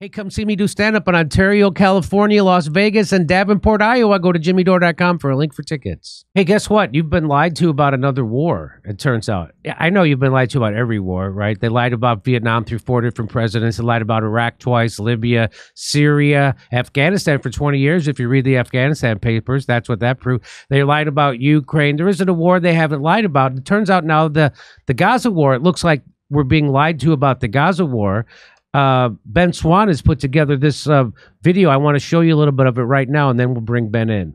Hey, come see me do stand-up in Ontario, California, Las Vegas, and Davenport, Iowa. Go to jimmydore.com for a link for tickets. Hey, guess what? You've been lied to about another war, it turns out. Yeah, I know you've been lied to about every war, right? They lied about Vietnam through 4 different presidents. They lied about Iraq twice, Libya, Syria, Afghanistan for 20 years. If you read the Afghanistan papers, that's what that proved. They lied about Ukraine. There isn't a war they haven't lied about. It turns out now the Gaza war, it looks like we're being lied to about the Gaza war. Ben Swann has put together this video. I want to show you a little bit of it right now, and then we'll bring Ben in.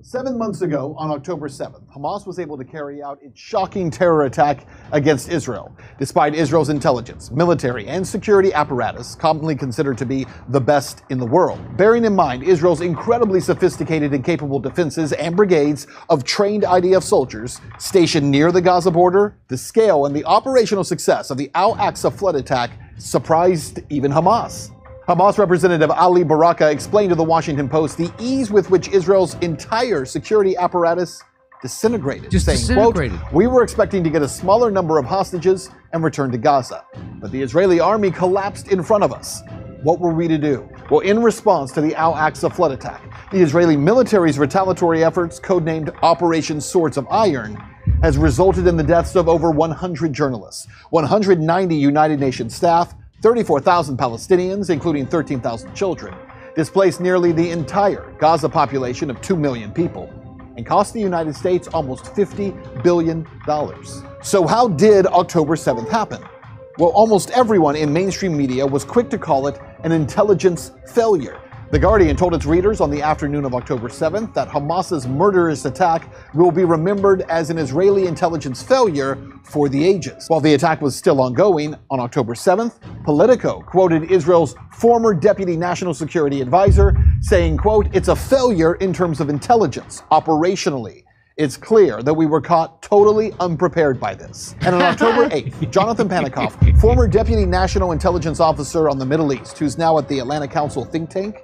7 months ago, on October 7th, Hamas was able to carry out its shocking terror attack against Israel. Despite Israel's intelligence, military, and security apparatus, commonly considered to be the best in the world. Bearing in mind Israel's incredibly sophisticated and capable defenses and brigades of trained IDF soldiers stationed near the Gaza border, the scale and the operational success of the Al-Aqsa flood attack surprised even Hamas. Hamas representative Ali Baraka explained to the Washington Post the ease with which Israel's entire security apparatus disintegrated, quote, "We were expecting to get a smaller number of hostages and return to Gaza, but the Israeli army collapsed in front of us. What were we to do?" Well, in response to the Al-Aqsa flood attack, the Israeli military's retaliatory efforts, codenamed Operation Swords of Iron, has resulted in the deaths of over 100 journalists, 190 United Nations staff, 34,000 Palestinians, including 13,000 children, displaced nearly the entire Gaza population of 2 million people, and cost the United States almost $50 billion. So how did October 7th happen? Well, almost everyone in mainstream media was quick to call it an intelligence failure. The Guardian told its readers on the afternoon of October 7th that Hamas's murderous attack will be remembered as an Israeli intelligence failure for the ages. While the attack was still ongoing, on October 7th, Politico quoted Israel's former deputy national security advisor saying, quote, "It's a failure in terms of intelligence, operationally. It's clear that we were caught totally unprepared by this." And on October 8th, Jonathan Panikoff, former deputy national intelligence officer on the Middle East, who's now at the Atlantic Council think tank,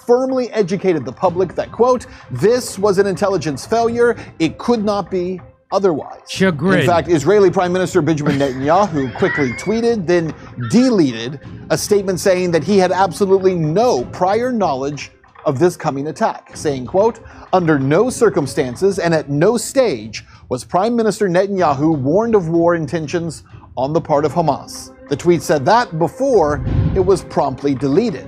firmly educated the public that, quote, "This was an intelligence failure. It could not be otherwise." Chagrin. In fact, Israeli Prime Minister Benjamin Netanyahu quickly tweeted, then deleted a statement saying that he had absolutely no prior knowledge of this coming attack, saying, quote, "Under no circumstances and at no stage was Prime Minister Netanyahu warned of war intentions on the part of Hamas." The tweet said that before it was promptly deleted.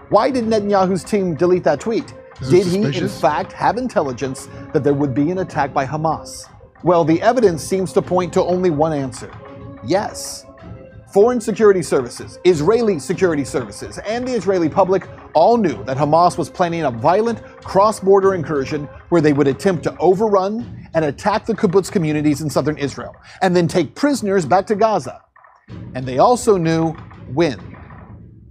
Why did Netanyahu's team delete that tweet? Did he, in fact, have intelligence that there would be an attack by Hamas? Well, the evidence seems to point to only one answer. Yes. Foreign security services, Israeli security services, and the Israeli public all knew that Hamas was planning a violent cross-border incursion where they would attempt to overrun and attack the kibbutz communities in southern Israel, and then take prisoners back to Gaza. And they also knew when.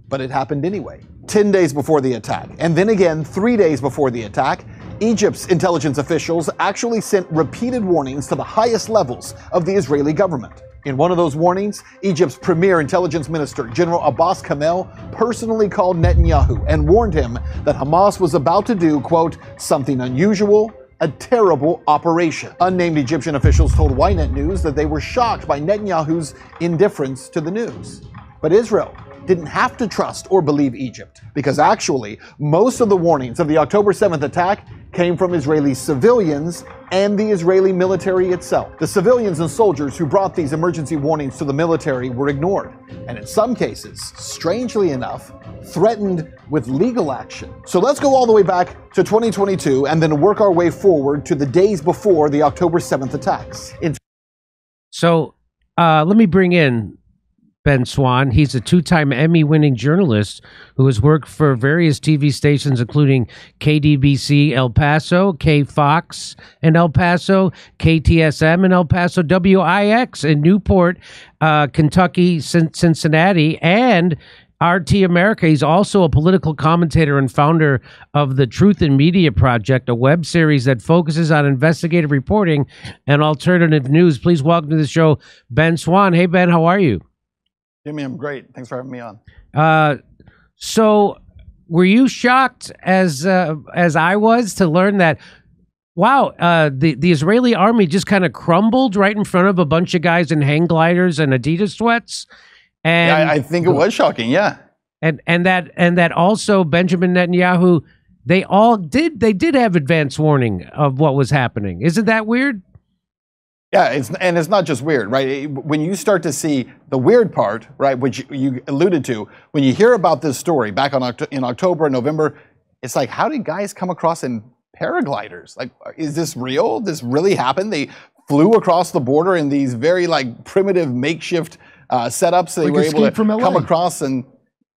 But it happened anyway. 10 days before the attack, and then again 3 days before the attack, Egypt's intelligence officials actually sent repeated warnings to the highest levels of the Israeli government. In one of those warnings, Egypt's premier intelligence minister, General Abbas Kamel, personally called Netanyahu and warned him that Hamas was about to do, quote, "something unusual, a terrible operation." Unnamed Egyptian officials told Ynet News that they were shocked by Netanyahu's indifference to the news. But Israel didn't have to trust or believe Egypt, because actually, most of the warnings of the October 7th attack came from Israeli civilians and the Israeli military itself. The civilians and soldiers who brought these emergency warnings to the military were ignored, and in some cases, strangely enough, threatened with legal action. So let's go all the way back to 2022 and then work our way forward to the days before the October 7th attacks. So let me bring in Ben Swann. He's a two-time Emmy-winning journalist who has worked for various TV stations, including KDBC El Paso, KFOX in El Paso, KTSM in El Paso, WIX in Newport, Kentucky, Cincinnati, and RT America. He's also a political commentator and founder of the Truth in Media Project, a web series that focuses on investigative reporting and alternative news. Please welcome to the show, Ben Swann. Hey, Ben, how are you? Jimmy, I'm great. Thanks for having me on. So were you shocked as I was to learn that, wow, the Israeli army just kind of crumbled right in front of a bunch of guys in hang gliders and Adidas sweats? And yeah, I think it was shocking, yeah. And that also Benjamin Netanyahu, they did have advance warning of what was happening. Isn't that weird? Yeah, it's not just weird, right? When you start to see the weird part, right, which you alluded to, when you hear about this story back in October and November, it's like, how did guys come across in paragliders? Like, is this real? This really happened? They flew across the border in these very like primitive makeshift setups. They were able to come across and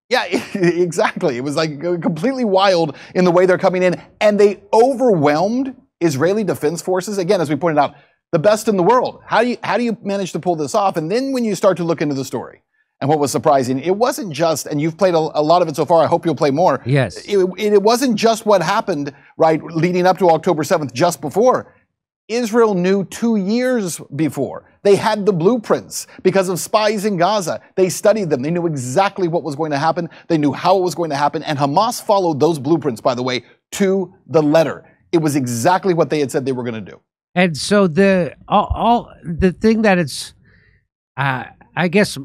yeah, exactly. It was like completely wild in the way they're coming in, and they overwhelmed Israeli defense forces. Again, as we pointed out, the best in the world. How do you manage to pull this off? And then when you start to look into the story, and what was surprising, it wasn't just, and you've played a lot of it so far, I hope you'll play more. Yes. It wasn't just what happened, right, leading up to October 7th, just before. Israel knew 2 years before. They had the blueprints because of spies in Gaza. They studied them. They knew exactly what was going to happen. They knew how it was going to happen. And Hamas followed those blueprints, by the way, to the letter. It was exactly what they had said they were going to do. And so the thing that it's, I guess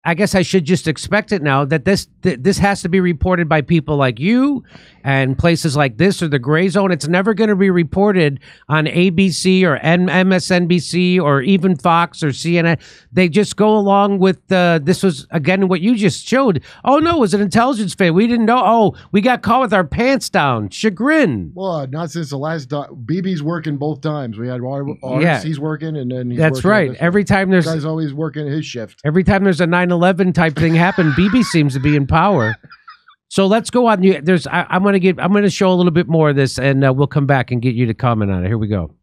I should just expect it now that this has to be reported by people like you and places like this or the Gray Zone. It's never going to be reported on ABC or MSNBC or even Fox or CNN. They just go along with this was, again, what you just showed. Oh, no, it was an intelligence fail. We didn't know. Oh, we got caught with our pants down. Chagrin. Well, not since the last BB's working both times. We had ours, he's working, and then he's That's right. Every time there's... The guy's always working his shift. Every time there's a 9/11 type thing happen, BB seems to be in power. So let's go on. I'm going to show a little bit more of this, and we'll come back and get you to comment on it. Here we go.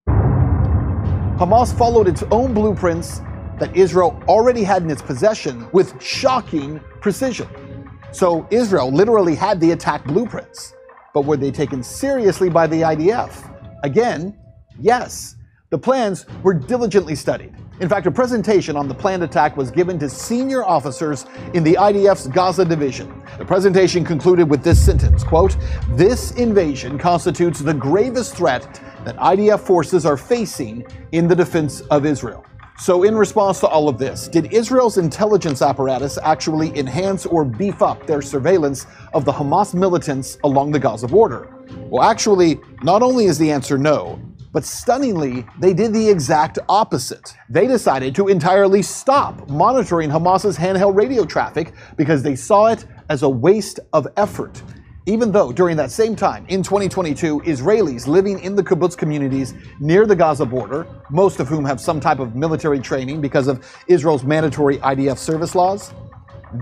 Hamas followed its own blueprints that Israel already had in its possession with shocking precision. So Israel literally had the attack blueprints, but were they taken seriously by the IDF? Again, yes. The plans were diligently studied. In fact, a presentation on the planned attack was given to senior officers in the IDF's Gaza division. The presentation concluded with this sentence, quote, "This invasion constitutes the gravest threat that IDF forces are facing in the defense of Israel." So in response to all of this, did Israel's intelligence apparatus actually enhance or beef up their surveillance of the Hamas militants along the Gaza border? Well, actually, not only is the answer no, but stunningly, they did the exact opposite. They decided to entirely stop monitoring Hamas's handheld radio traffic because they saw it as a waste of effort. Even though during that same time, in 2022, Israelis living in the kibbutz communities near the Gaza border, most of whom have some type of military training because of Israel's mandatory IDF service laws,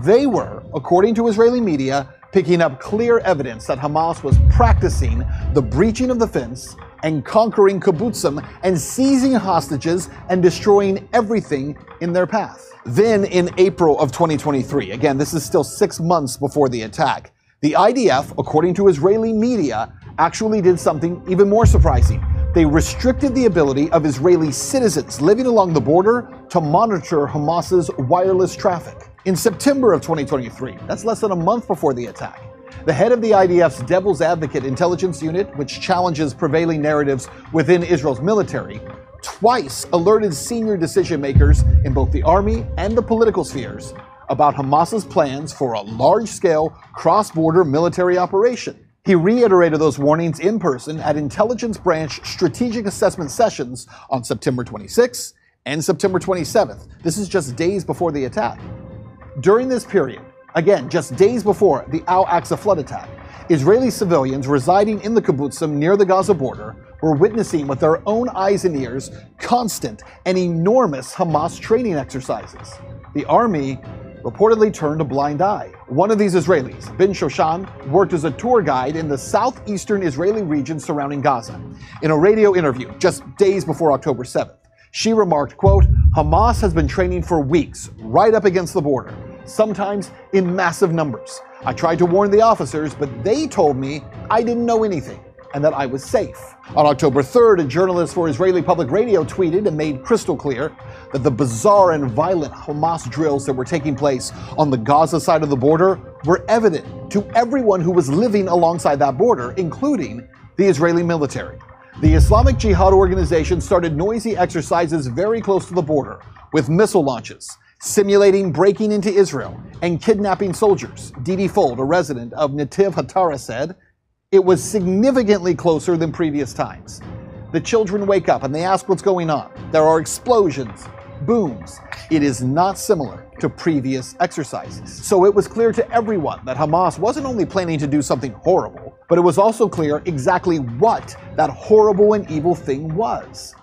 they were, according to Israeli media, picking up clear evidence that Hamas was practicing the breaching of the fence and conquering kibbutzim and seizing hostages and destroying everything in their path. Then in April of 2023, again, this is still 6 months before the attack, the IDF, according to Israeli media, actually did something even more surprising. They restricted the ability of Israeli citizens living along the border to monitor Hamas's wireless traffic. In September of 2023, that's less than a month before the attack, the head of the IDF's Devil's Advocate intelligence unit, which challenges prevailing narratives within Israel's military, twice alerted senior decision makers in both the army and the political spheres about Hamas's plans for a large-scale cross-border military operation. He reiterated those warnings in person at intelligence branch strategic assessment sessions on September 26th and September 27th. This is just days before the attack. During this period, again, just days before the Al-Aqsa flood attack, Israeli civilians residing in the kibbutzim near the Gaza border were witnessing with their own eyes and ears constant and enormous Hamas training exercises. The army reportedly turned a blind eye. One of these Israelis, Ben Swann, worked as a tour guide in the southeastern Israeli region surrounding Gaza. In a radio interview just days before October 7th, she remarked, quote, "Hamas has been training for weeks right up against the border, sometimes in massive numbers. I tried to warn the officers, but they told me I didn't know anything and that I was safe." On October 3rd, a journalist for Israeli Public Radio tweeted and made crystal clear that the bizarre and violent Hamas drills that were taking place on the Gaza side of the border were evident to everyone who was living alongside that border, including the Israeli military. The Islamic Jihad organization started noisy exercises very close to the border with missile launches, simulating breaking into Israel and kidnapping soldiers. Didi Fold, a resident of Netiv Hatara, said, "It was significantly closer than previous times. The children wake up and they ask what's going on. There are explosions, booms. It is not similar to previous exercises." So it was clear to everyone that Hamas wasn't only planning to do something horrible, but it was also clear exactly what that horrible and evil thing was.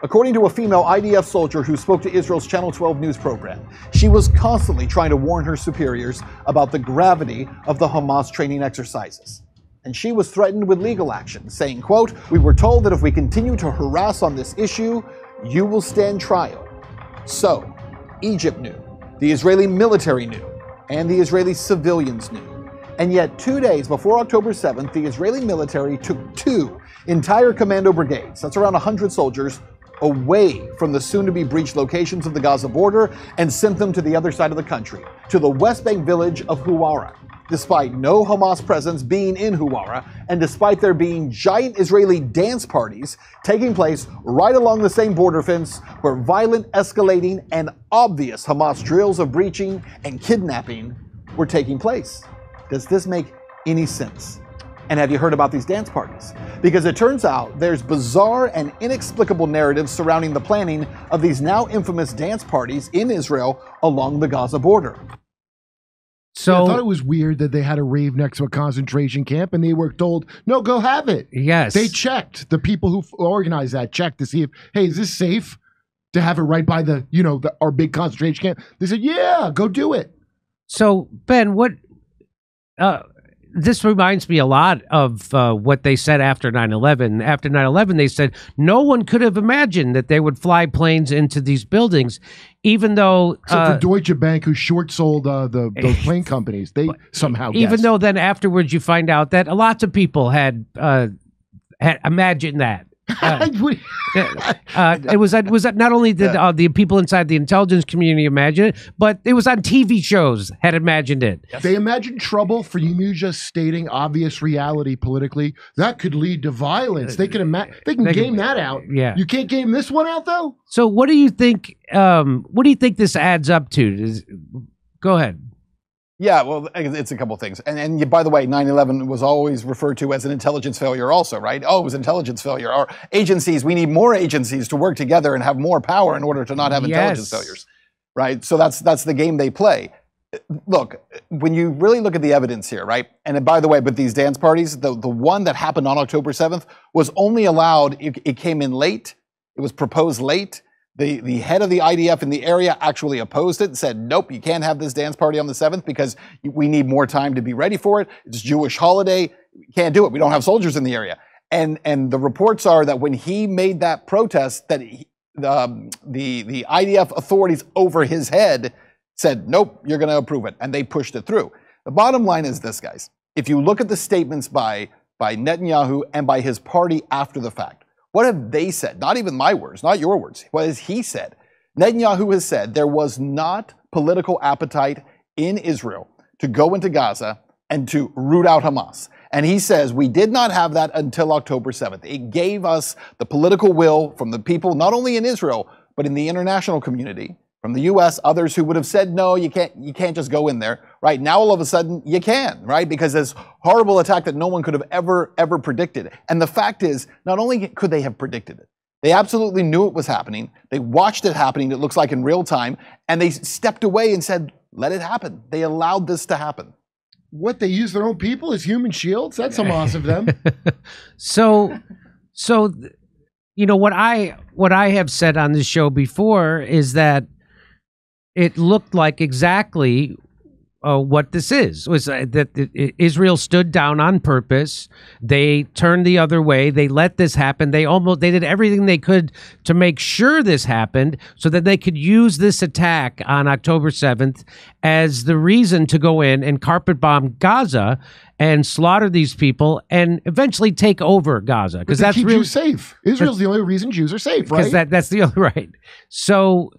According to a female IDF soldier who spoke to Israel's Channel 12 news program, she was constantly trying to warn her superiors about the gravity of the Hamas training exercises. And she was threatened with legal action, saying, quote, "We were told that if we continue to harass on this issue, you will stand trial." So, Egypt knew, the Israeli military knew, and the Israeli civilians knew. And yet 2 days before October 7th, the Israeli military took 2 entire commando brigades, that's around 100 soldiers, away from the soon-to-be breached locations of the Gaza border and sent them to the other side of the country, to the West Bank village of Huwara. Despite no Hamas presence being in Huwara, and despite there being giant Israeli dance parties taking place right along the same border fence where violent, escalating, and obvious Hamas drills of breaching and kidnapping were taking place. Does this make any sense? And have you heard about these dance parties? Because it turns out there's bizarre and inexplicable narratives surrounding the planning of these now infamous dance parties in Israel along the Gaza border. So I thought it was weird that they had a rave next to a concentration camp and they were told, no, go have it. Yes. They checked. The people who organized that checked to see if, hey, is this safe to have it right by the, our big concentration camp? They said, yeah, go do it. So, Ben, this reminds me a lot of what they said after 9/11. After 9/11, they said no one could have imagined that they would fly planes into these buildings, even though... Except for Deutsche Bank, who short-sold those plane companies. They somehow guessed. Even though then afterwards you find out that lots of people had imagined that. It was not only did the people inside the intelligence community imagine it, but it was on TV shows had imagined it. Yes. They imagined trouble for you just stating obvious reality politically that could lead to violence. They can game that out. Yeah, you can't game this one out though. So what do you think? What do you think this adds up to? Go ahead. Yeah, well, it's a couple things. And by the way, 9/11 was always referred to as an intelligence failure also, right? Oh, it was an intelligence failure. Our agencies, we need more agencies to work together and have more power in order to not have intelligence failures, right? So that's the game they play. Look, when you really look at the evidence here, right? And by the way, but these dance parties, the one that happened on October 7th was only allowed, it came in late. It was proposed late. The head of the IDF in the area actually opposed it and said, nope, you can't have this dance party on the 7th because we need more time to be ready for it. It's a Jewish holiday. We can't do it. We don't have soldiers in the area. And the reports are that when he made that protest, that the IDF authorities over his head said, nope, you're going to approve it. And they pushed it through. The bottom line is this, guys. If you look at the statements by Netanyahu and by his party after the fact, what have they said? Not even my words, not your words. What has he said? Netanyahu has said there was not political appetite in Israel to go into Gaza and to root out Hamas. And he says we did not have that until October 7th. It gave us the political will from the people, not only in Israel, but in the international community, from the U.S., others who would have said, no, you can't just go in there. Right now, all of a sudden, you can, right? Because this horrible attack that no one could have ever predicted. And the fact is, not only could they have predicted it, they absolutely knew it was happening. They watched it happening, it looks like in real time, and they stepped away and said, let it happen. They allowed this to happen. What, they use their own people as human shields? That's Hamas of them. So what I have said on this show before is that it looked like exactly what this is. Was that Israel stood down on purpose. They turned the other way. They let this happen. They did everything they could to make sure this happened so that they could use this attack on October 7th as the reason to go in and carpet bomb Gaza and slaughter these people and eventually take over Gaza. Because that's keep Jews safe. Israel's the only reason Jews are safe, right? Because that's the only right. So...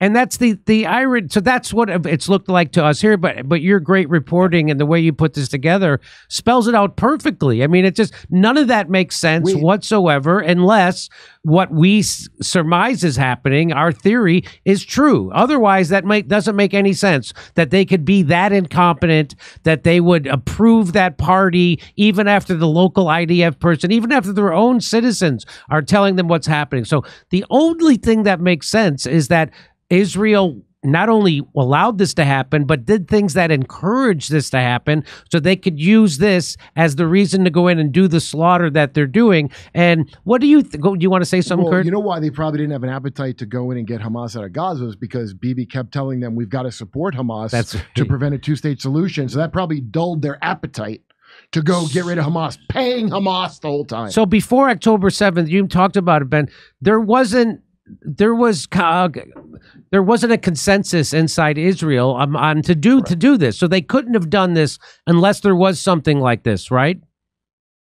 And that's the irony. So that's what it's looked like to us here. But your great reporting and the way you put this together spells it out perfectly. I mean, it just none of that makes sense whatsoever unless what we surmise is happening, our theory, is true. Otherwise, that doesn't make any sense that they could be that incompetent, that they would approve that party even after the local IDF person, even after their own citizens are telling them what's happening. So the only thing that makes sense is that Israel not only allowed this to happen, but did things that encouraged this to happen so they could use this as the reason to go in and do the slaughter that they're doing. And what do you do you want to say something, Kurt? You know why they probably didn't have an appetite to go in and get Hamas out of Gaza is because Bibi kept telling them we've got to support Hamas to prevent a two-state solution. So that probably dulled their appetite to go get rid of Hamas, paying Hamas the whole time. So before October 7th, you talked about it, Ben, there wasn't a consensus inside Israel on to do this. So they couldn't have done this unless there was something like this, right?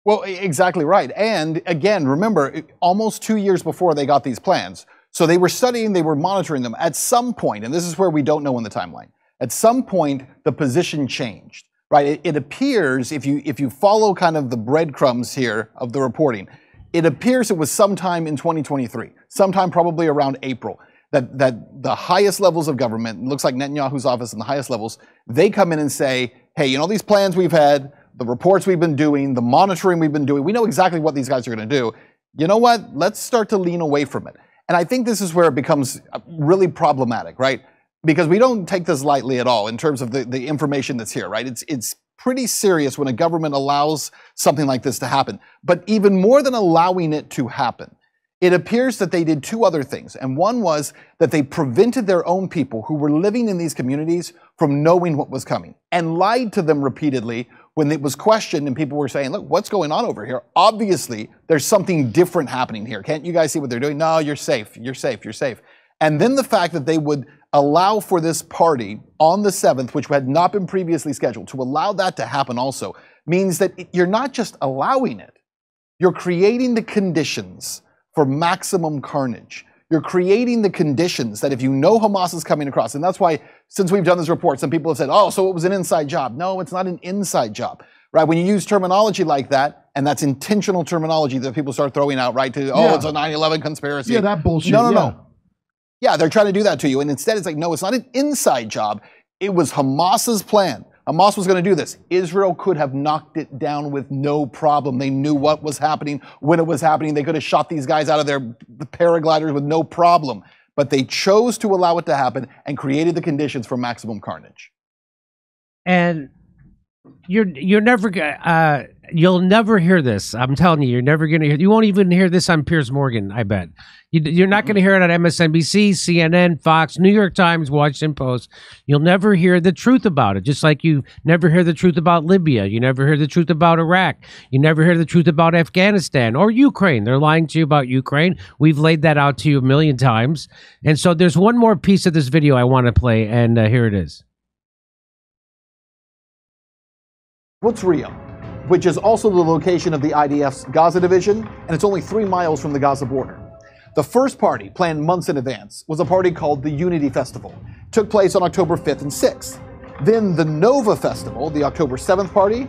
Well, exactly right. And again, remember, almost 2 years before they got these plans. So they were studying, they were monitoring them. At some point, and this is where we don't know in the timeline, at some point, the position changed, right? It appears, if you follow kind of the breadcrumbs here of the reporting, it appears it was sometime in 2023, sometime probably around April, that the highest levels of government, it looks like Netanyahu's office and the highest levels, they come in and say, hey, you know, these plans we've had, the reports we've been doing, the monitoring we've been doing, we know exactly what these guys are going to do. You know what? Let's start to lean away from it. And I think this is where it becomes really problematic, right? Because we don't take this lightly at all in terms of the information that's here, right? It's pretty serious when a government allows something like this to happen. But even more than allowing it to happen, it appears that they did two other things. And one was that they prevented their own people who were living in these communities from knowing what was coming and lied to them repeatedly when it was questioned and people were saying, look, what's going on over here? Obviously, there's something different happening here. Can't you guys see what they're doing? No, you're safe. You're safe. You're safe. And then the fact that they would allow for this party on the 7th, which had not been previously scheduled, to allow that to happen also means that you're not just allowing it, you're creating the conditions for maximum carnage. You're creating the conditions that if you know Hamas is coming across, and that's why since we've done this report, some people have said, oh, so it was an inside job. No, it's not an inside job, right? When you use terminology like that, and that's intentional terminology that people start throwing out, right? It's a 9/11 conspiracy. Yeah, that bullshit. No. Yeah, they're trying to do that to you. And instead it's like, no, it's not an inside job. It was Hamas's plan. Hamas was going to do this. Israel could have knocked it down with no problem. They knew what was happening, when it was happening. They could have shot these guys out of their paragliders with no problem. But they chose to allow it to happen and created the conditions for maximum carnage. And you're never you'll never hear this. I'm telling you, you're never going to hear. You won't even hear this on Piers Morgan, I bet. You're not going to hear it on MSNBC, CNN, Fox, New York Times, Washington Post. You'll never hear the truth about it, just like you never hear the truth about Libya. You never hear the truth about Iraq. You never hear the truth about Afghanistan or Ukraine. They're lying to you about Ukraine. We've laid that out to you a million times. And so there's one more piece of this video I want to play, and here it is. Ria, which is also the location of the IDF's Gaza division, and it's only 3 miles from the Gaza border. The first party, planned months in advance, was a party called the Unity Festival. It took place on October 5th and 6th. Then the Nova Festival, the October 7th party,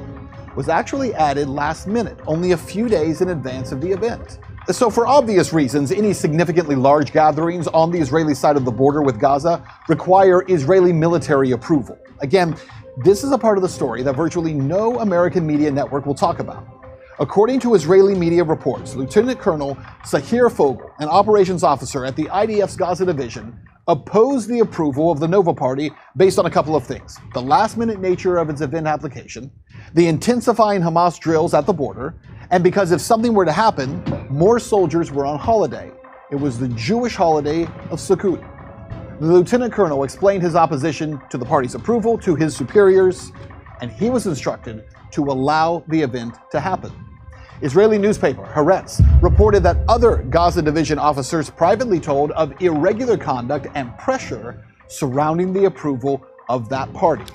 was actually added last minute, only a few days in advance of the event. So for obvious reasons, any significantly large gatherings on the Israeli side of the border with Gaza require Israeli military approval. Again, this is a part of the story that virtually no American media network will talk about. According to Israeli media reports, Lieutenant Colonel Sahir Fogel, an operations officer at the IDF's Gaza division, opposed the approval of the Nova Party based on a couple of things: the last-minute nature of its event application, the intensifying Hamas drills at the border, and because if something were to happen, more soldiers were on holiday. It was the Jewish holiday of Sukkot. The lieutenant colonel explained his opposition to the party's approval to his superiors, and he was instructed to allow the event to happen. Israeli newspaper Haaretz reported that other Gaza division officers privately told of irregular conduct and pressure surrounding the approval of that party.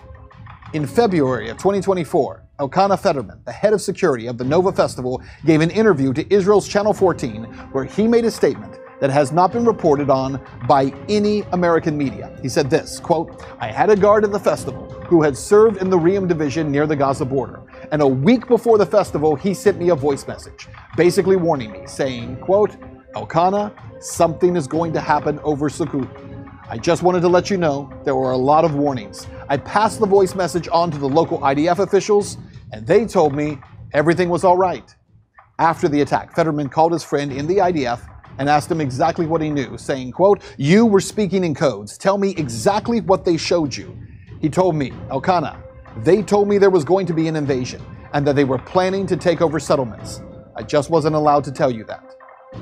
In February of 2024, Elkanah Fetterman, the head of security of the Nova Festival, gave an interview to Israel's Channel 14 where he made a statement that has not been reported on by any American media. He said this, quote, "I had a guard at the festival who had served in the Ream division near the Gaza border. And a week before the festival, he sent me a voice message, basically warning me, saying, quote, Elkanah, something is going to happen over Sukkot. I just wanted to let you know there were a lot of warnings. I passed the voice message on to the local IDF officials, and they told me everything was all right." After the attack, Fetterman called his friend in the IDF and asked him exactly what he knew, saying, quote, "You were speaking in codes. Tell me exactly what they showed you." He told me, "Elkanah, they told me there was going to be an invasion and that they were planning to take over settlements. I just wasn't allowed to tell you that."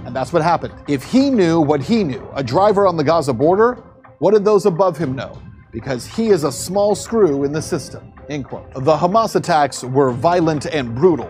And that's what happened. If he knew what he knew, a driver on the Gaza border, what did those above him know? Because he is a small screw in the system, end quote. The Hamas attacks were violent and brutal,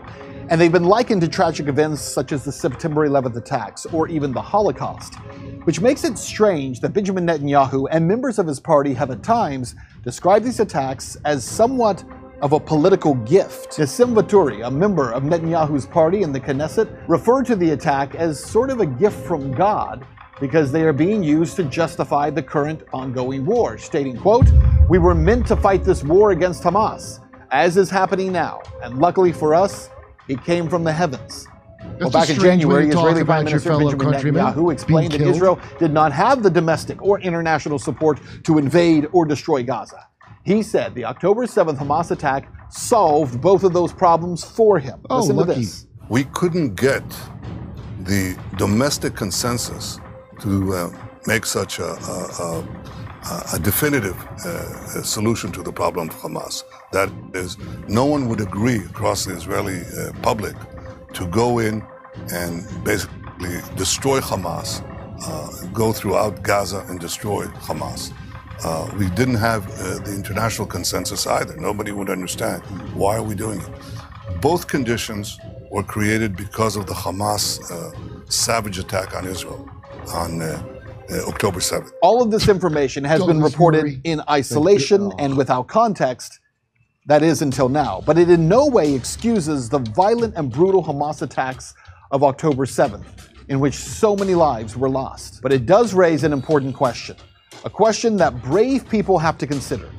and they've been likened to tragic events such as the September 11th attacks or even the Holocaust, which makes it strange that Benjamin Netanyahu and members of his party have at times described these attacks as somewhat of a political gift. Nassim Vaturi, a member of Netanyahu's party in the Knesset, referred to the attack as sort of a gift from God because they are being used to justify the current ongoing war, stating, quote, "We were meant to fight this war against Hamas, as is happening now, and luckily for us, it came from the heavens." Well, back in January, Israeli Prime Minister Benjamin Netanyahu explained that Israel did not have the domestic or international support to invade or destroy Gaza. He said the October 7th Hamas attack solved both of those problems for him. Listen to this. "We couldn't get the domestic consensus to make such a definitive solution to the problem of Hamas. That is, no one would agree across the Israeli public to go in and basically destroy Hamas, go throughout Gaza and destroy Hamas. We didn't have the international consensus either. Nobody would understand. Why are we doing it? Both conditions were created because of the Hamas savage attack on Israel on October 7th. All of this information has been reported in isolation and without context. That is until now. But it in no way excuses the violent and brutal Hamas attacks of October 7th, in which so many lives were lost. But it does raise an important question. A question that brave people have to consider.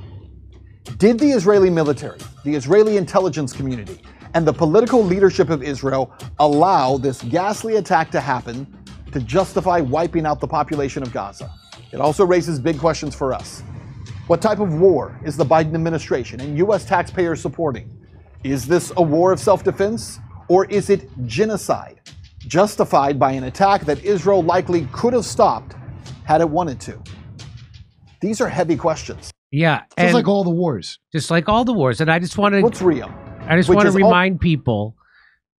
Did the Israeli military, the Israeli intelligence community, and the political leadership of Israel allow this ghastly attack to happen to justify wiping out the population of Gaza? It also raises big questions for us. What type of war is the Biden administration and U.S. taxpayers supporting? Is this a war of self-defense, or is it genocide, justified by an attack that Israel likely could have stopped had it wanted to? These are heavy questions. Yeah. Just like all the wars. Just like all the wars. And I just want to... What's real? I just want to remind people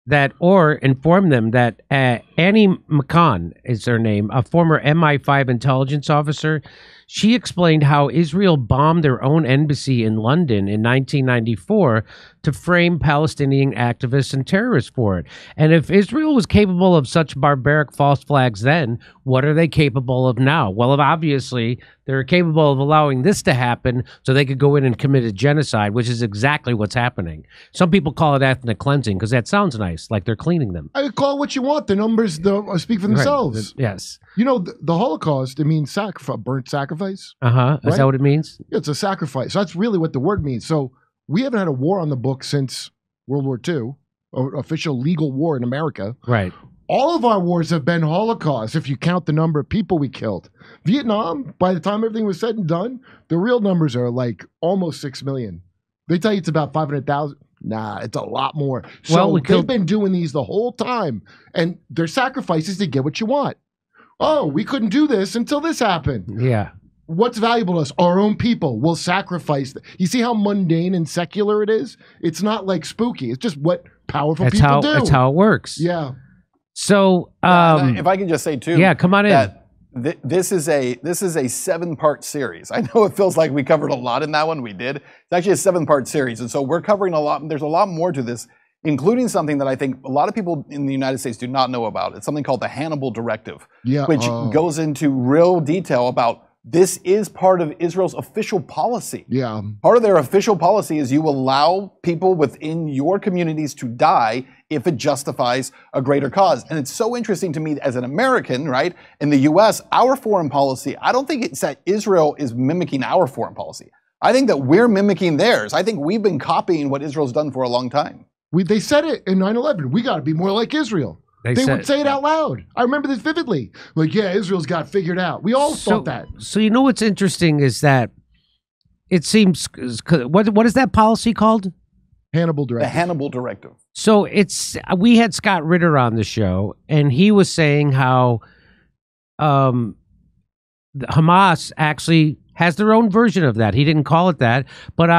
that, or inform them that Annie McCann is her name, a former MI5 intelligence officer. She explained how Israel bombed their own embassy in London in 1994 to frame Palestinian activists and terrorists for it. And if Israel was capable of such barbaric false flags then, what are they capable of now? Well, obviously, they're capable of allowing this to happen so they could go in and commit a genocide, which is exactly what's happening. Some people call it ethnic cleansing because that sounds nice, like they're cleaning them. I call it what you want. The numbers speak for themselves. Right. Yes. You know, the Holocaust, it means burnt sacrifice. Uh-huh. Is that what it means? It's a sacrifice. So that's really what the word means. So we haven't had a war on the books since World War II, or official legal war in America. Right. All of our wars have been Holocaust, if you count the number of people we killed. Vietnam, by the time everything was said and done, the real numbers are like almost 6 million. They tell you it's about 500,000. Nah, it's a lot more. So they've been doing these the whole time, and their sacrifices to get what you want. Oh, we couldn't do this until this happened. Yeah. What's valuable to us? Our own people will sacrifice. You see how mundane and secular it is? It's not like spooky. It's just what powerful people do. That's how it works. Yeah. So, if I can just say too, yeah, come on in. This is a 7-part series. I know it feels like we covered a lot in that one. We did. It's actually a 7-part series, and so we're covering a lot. There's a lot more to this, including something that I think a lot of people in the United States do not know about. It's something called the Hannibal Directive, which goes into real detail about this is part of Israel's official policy. Yeah. Part of their official policy is you allow people within your communities to die if it justifies a greater cause. And it's so interesting to me as an American, right? In the US, our foreign policy, I don't think it's that Israel is mimicking our foreign policy. I think that we're mimicking theirs. I think we've been copying what Israel's done for a long time. They said it in 9/11. We got to be more like Israel. They would say it out loud. I remember this vividly. Like, yeah, Israel's got figured out. We all thought that. So you know what's interesting is that it seems, what is that policy called? Hannibal Directive. The Hannibal Directive. So we had Scott Ritter on the show, and he was saying how Hamas actually has their own version of that. He didn't call it that, but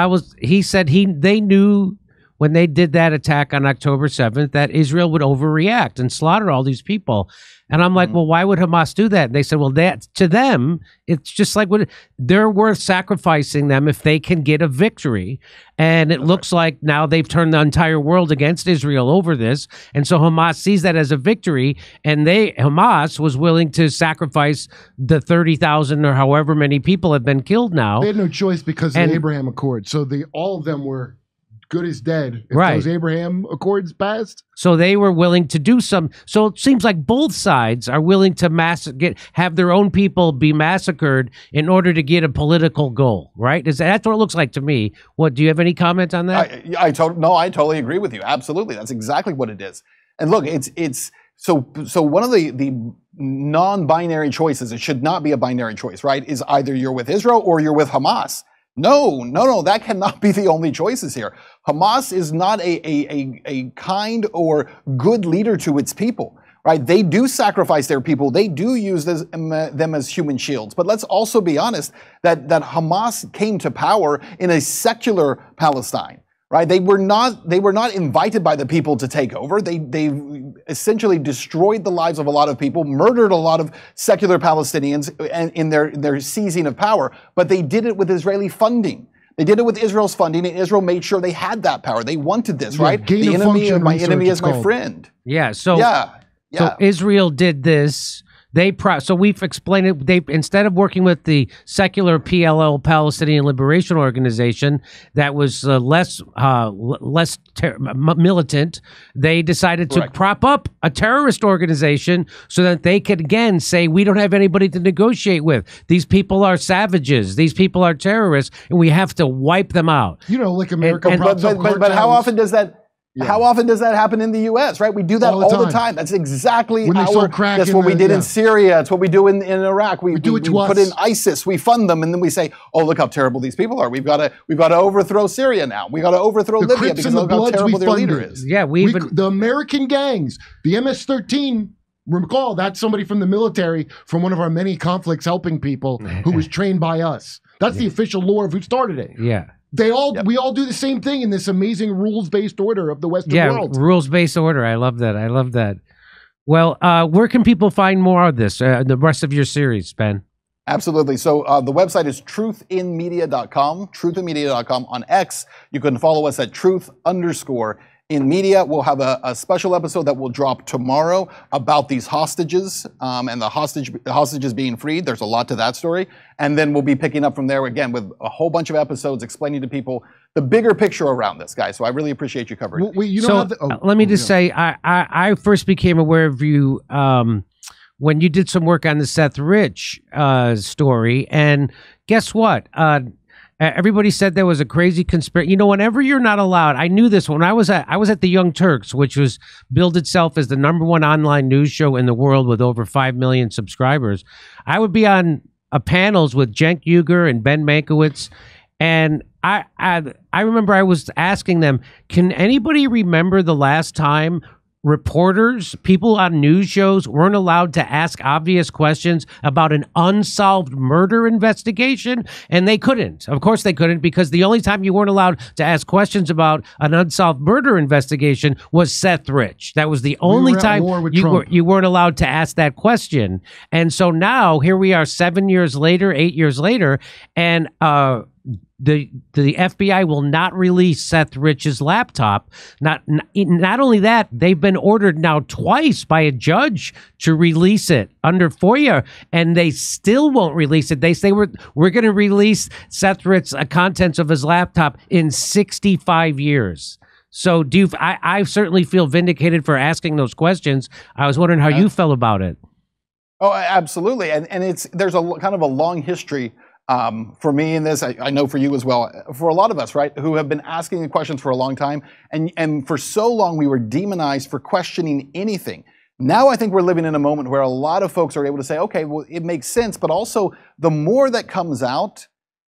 he said they knew when they did that attack on October 7th that Israel would overreact and slaughter all these people. And I'm like, well, why would Hamas do that? And they said, well, that to them, it's just like they're worth sacrificing them if they can get a victory. And it looks like now they've turned the entire world against Israel over this. And so Hamas sees that as a victory. And Hamas was willing to sacrifice the 30,000 or however many people have been killed now. They had no choice because of the Abraham Accord. So all of them were good as dead if those Abraham Accords passed. So they were willing to do some. So it seems like both sides are willing to have their own people be massacred in order to get a political goal, right? That's what it looks like to me. What, do you have any comment on that? I totally agree with you. Absolutely, that's exactly what it is. And look, so one of the non-binary choices, it should not be a binary choice, right? Is either you're with Israel or you're with Hamas. No, that cannot be the only choices here. Hamas is not a kind or good leader to its people, right? They do sacrifice their people. They do use them as human shields. But let's also be honest that Hamas came to power in a secular Palestine, right? They were not invited by the people to take over. They essentially destroyed the lives of a lot of people, murdered a lot of secular Palestinians in their seizing of power. But they did it with Israeli funding. They did it with Israel's funding, and Israel made sure they had that power. They wanted this, right? The enemy of my enemy is my friend. Yeah. So Israel did this. So we've explained it. They, instead of working with the secular PLO, Palestinian Liberation Organization, that was less militant, they decided to prop up a terrorist organization so that they could again say, we don't have anybody to negotiate with. These people are savages. These people are terrorists, and we have to wipe them out. You know, like America. But how often does that? Yeah. How often does that happen in the U.S., right? We do that all the time. That's exactly that's what we did in Syria. It's what we do in Iraq. We put in ISIS. We fund them, and then we say, oh, look how terrible these people are. We've got to overthrow Syria now. We've got to overthrow Libya because look how terrible their leader is. Yeah, the American gangs, the MS-13, recall, that's somebody from the military from one of our many conflicts helping people who was trained by us. That's the official lore of who started it. Yeah. We all do the same thing in this amazing rules-based order of the Western world. Yeah, rules-based order. I love that. Well, where can people find more of this, the rest of your series, Ben? Absolutely. So the website is truthinmedia.com, truthinmedia.com. On X, you can follow us at truth_in media. We'll have a special episode that will drop tomorrow about these hostages and the hostages being freed. There's a lot to that story. And then we'll be picking up from there again with a whole bunch of episodes explaining to people the bigger picture around this, guys. So I really appreciate you covering it. Let me just say, I first became aware of you when you did some work on the Seth Rich story. And guess what? Everybody said there was a crazy conspiracy. You know, whenever you're not allowed, I knew this when I was at the Young Turks, which was billed itself as the #1 online news show in the world with over 5 million subscribers. I would be on panels with Cenk Uygur and Ben Mankiewicz, and I remember I was asking them, can anybody remember the last time reporters, people on news shows weren't allowed to ask obvious questions about an unsolved murder investigation? And they couldn't. Of course they couldn't, because the only time you weren't allowed to ask questions about an unsolved murder investigation was Seth Rich. That was the only time you weren't allowed to ask that question. And so now here we are 7 years later, 8 years later, and the FBI will not release Seth Rich's laptop. Not only that, they've been ordered now twice by a judge to release it under FOIA, and they still won't release it. They say we're going to release Seth Rich's contents of his laptop in 65 years. So I certainly feel vindicated for asking those questions. I was wondering how you felt about it. Oh, absolutely. And there's a kind of a long history for me in this. I know for you as well, for a lot of us, right, who have been asking the questions for a long time. And for so long, we were demonized for questioning anything. Now I think we're living in a moment where a lot of folks are able to say, okay, well, it makes sense. But also, the more that comes out,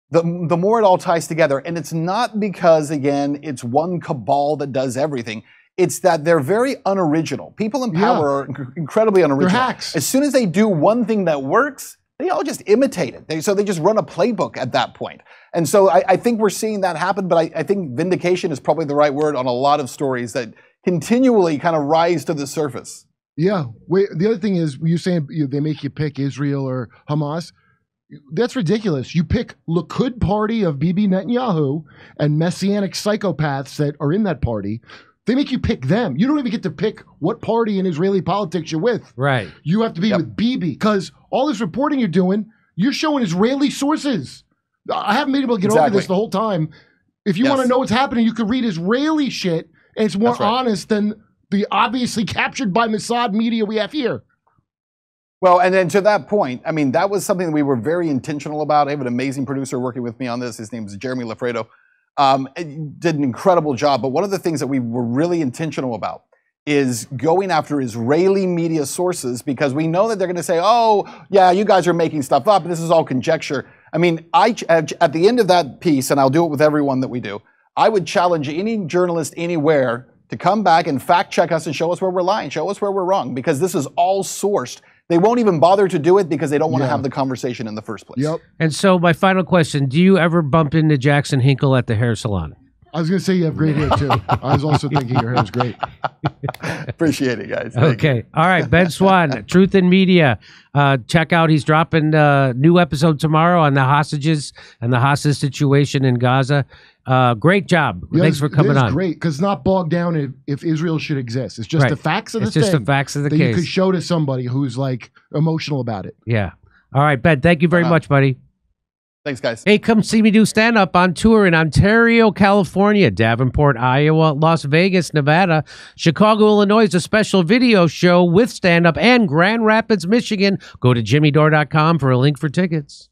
the more it all ties together. And it's not because, again, it's one cabal that does everything. It's that they're very unoriginal. People in power are incredibly unoriginal. They're hacks. As soon as they do one thing that works, they all just imitate it. So they just run a playbook at that point. And so I think we're seeing that happen, but I think vindication is probably the right word on a lot of stories that continually kind of rise to the surface. Yeah. Wait, the other thing is, you saying they make you pick Israel or Hamas. That's ridiculous. You pick Likud party of Bibi Netanyahu and messianic psychopaths that are in that party. They make you pick them. You don't even get to pick what party in Israeli politics you're with. Right. You have to be with Bibi, because all this reporting you're doing, you're showing Israeli sources. I haven't been able to get over this the whole time. If you want to know what's happening, you can read Israeli shit, and it's more honest than the obviously captured by Mossad media we have here. Well, and then to that point, I mean, that was something that we were very intentional about. I have an amazing producer working with me on this. His name is Jeremy Lafredo. Did an incredible job. But one of the things that we were really intentional about is going after Israeli media sources, because we know that they're going to say, oh, yeah, you guys are making stuff up. This is all conjecture. I mean, at the end of that piece, and I'll do it with everyone that we do, I would challenge any journalist anywhere to come back and fact check us and show us where we're lying, show us where we're wrong, because this is all sourced. They won't even bother to do it because they don't want to have the conversation in the first place. Yep. And so my final question, do you ever bump into Jackson Hinkle at the hair salon? I was going to say you have great hair, too. I was also thinking your hair is great. Appreciate it, guys. Okay. All right. Ben Swann, Truth in Media. Check out, he's dropping a new episode tomorrow on the hostages and the hostage situation in Gaza. Great job. Thanks for coming on. Great, because it's not bogged down if Israel should exist. It's just the facts of the thing. It's just the facts of the case. You could show to somebody who's like emotional about it. Yeah. All right, Ben, thank you very much, buddy. Thanks, guys. Hey, come see me do stand-up on tour in Ontario, California, Davenport, Iowa, Las Vegas, Nevada, Chicago, Illinois, a special video show with stand-up, and Grand Rapids, Michigan. Go to jimmydore.com for a link for tickets.